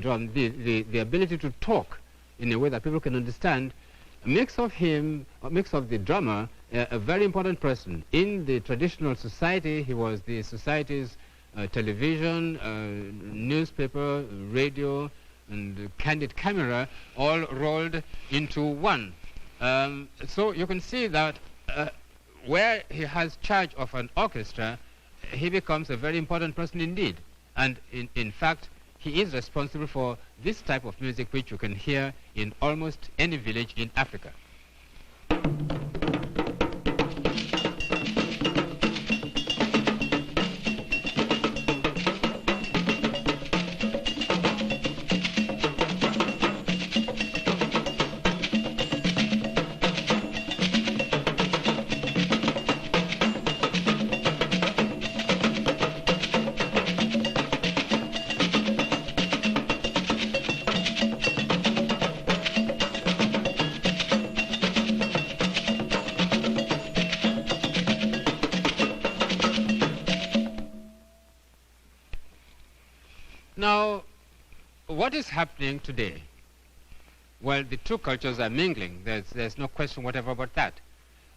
drum, the ability to talk in a way that people can understand, makes of the drummer a very important person. In the traditional society, he was the society's television, newspaper, radio, and candid camera, all rolled into one. So you can see that where he has charge of an orchestra, he becomes a very important person indeed. And in fact, he is responsible for this type of music which you can hear in almost any village in Africa. Now, what is happening today? Well, the two cultures are mingling. There's no question whatever about that.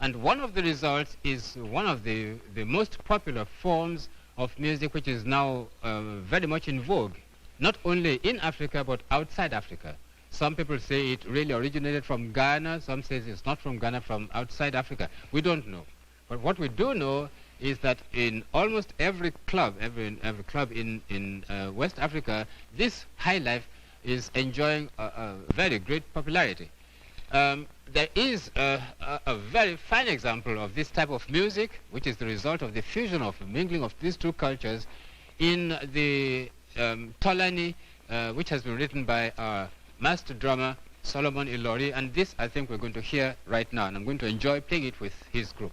And one of the results is one of the most popular forms of music which is now very much in vogue, not only in Africa but outside Africa. Some people say it really originated from Ghana. Some say it's not from Ghana, from outside Africa. We don't know. But what we do know is that in almost every club, every club in West Africa, this high life is enjoying a very great popularity. There is a very fine example of this type of music, which is the result of the fusion of the mingling of these two cultures in the Tolani, which has been written by our master drummer, Solomon Ilori, and this I think we're going to hear right now, and I'm going to enjoy playing it with his group.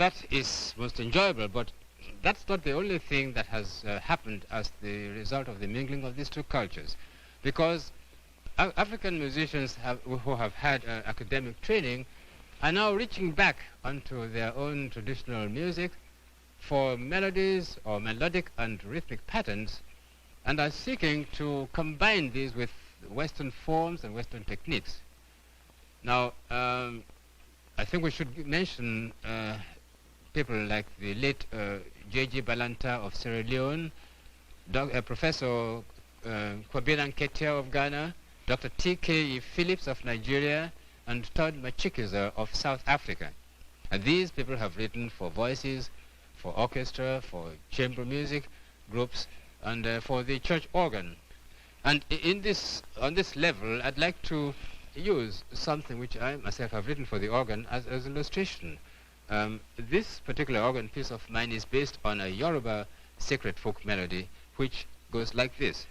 that is most enjoyable, but that's not the only thing that has happened as the result of the mingling of these two cultures, because African musicians who have had academic training are now reaching back onto their own traditional music for melodies or melodic and rhythmic patterns, and are seeking to combine these with Western forms and Western techniques. Now, I think we should mention people like the late J.G. Balanta of Sierra Leone, Professor Kwabena Nketia of Ghana, Dr. T.K. Phillips of Nigeria, and Todd Machikiza of South Africa. And these people have written for voices, for orchestra, for chamber music groups, and for the church organ. And on this level, I'd like to use something which I myself have written for the organ as illustration. This particular organ piece of mine is based on a Yoruba sacred folk melody, which goes like this.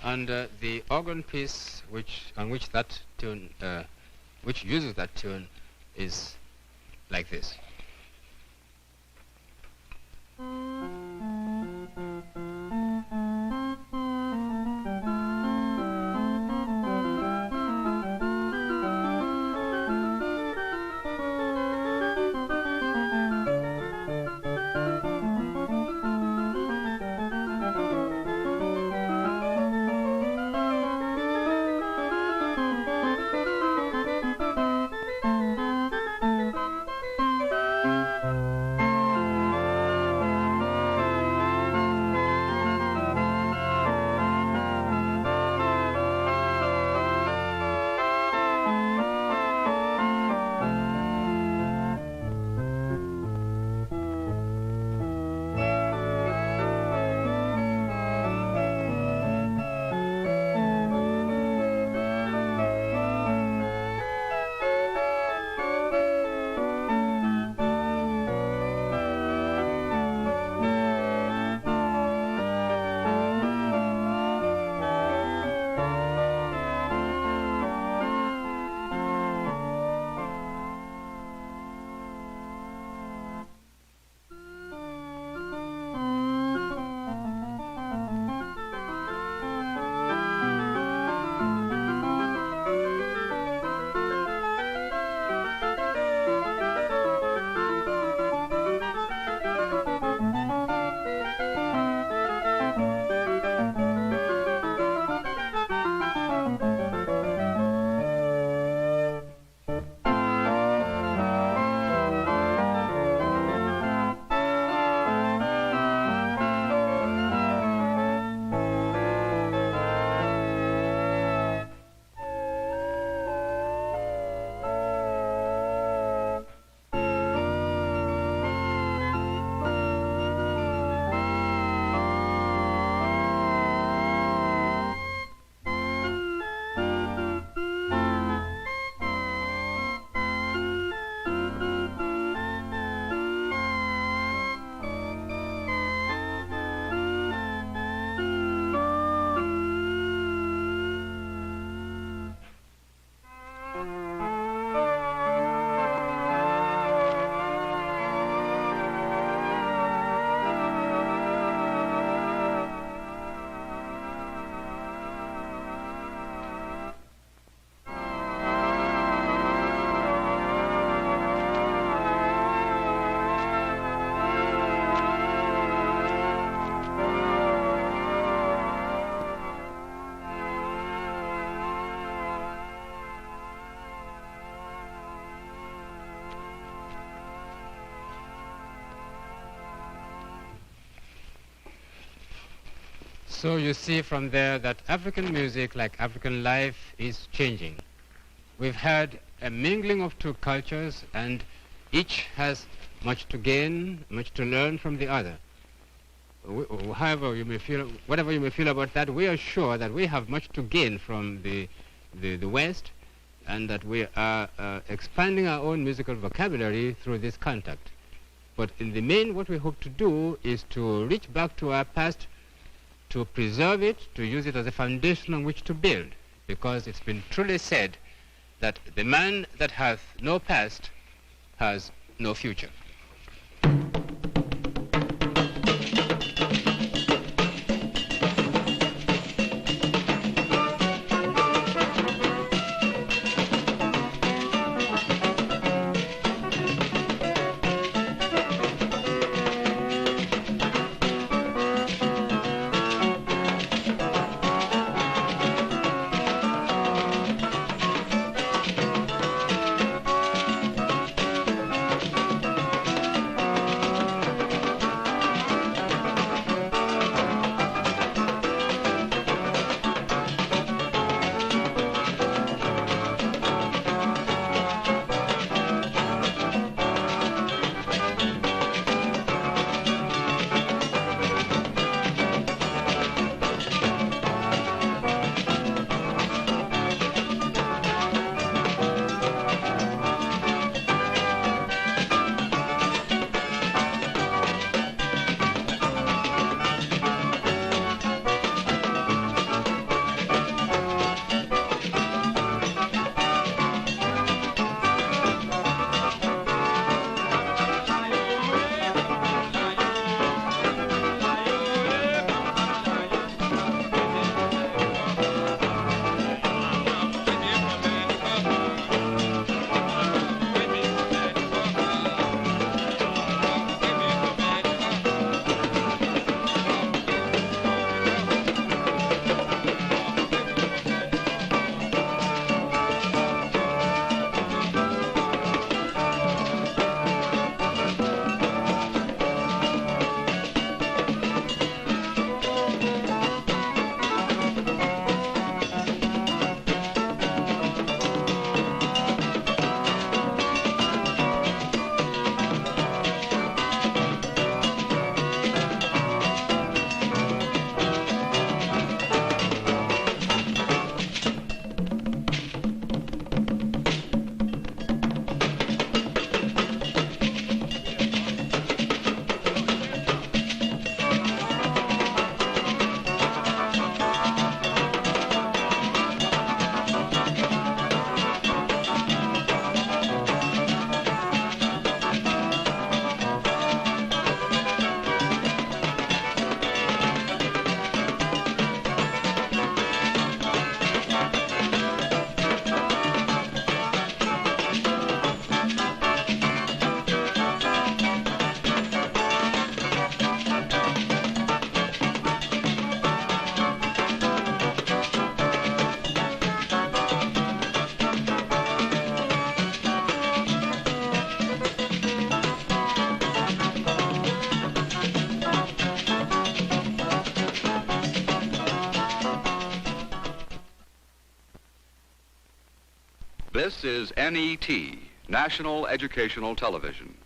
And the organ piece which uses that tune is like this. So you see from there that African music, like African life, is changing. we've had a mingling of two cultures, and each has much to gain, much to learn from the other. However you may feel, whatever you may feel about that, we are sure that we have much to gain from the West, and that we are expanding our own musical vocabulary through this contact. But in the main, what we hope to do is to reach back to our past, to preserve it, to use it as a foundation on which to build, because it's been truly said that the man that hath no past has no future. This is NET, National Educational Television.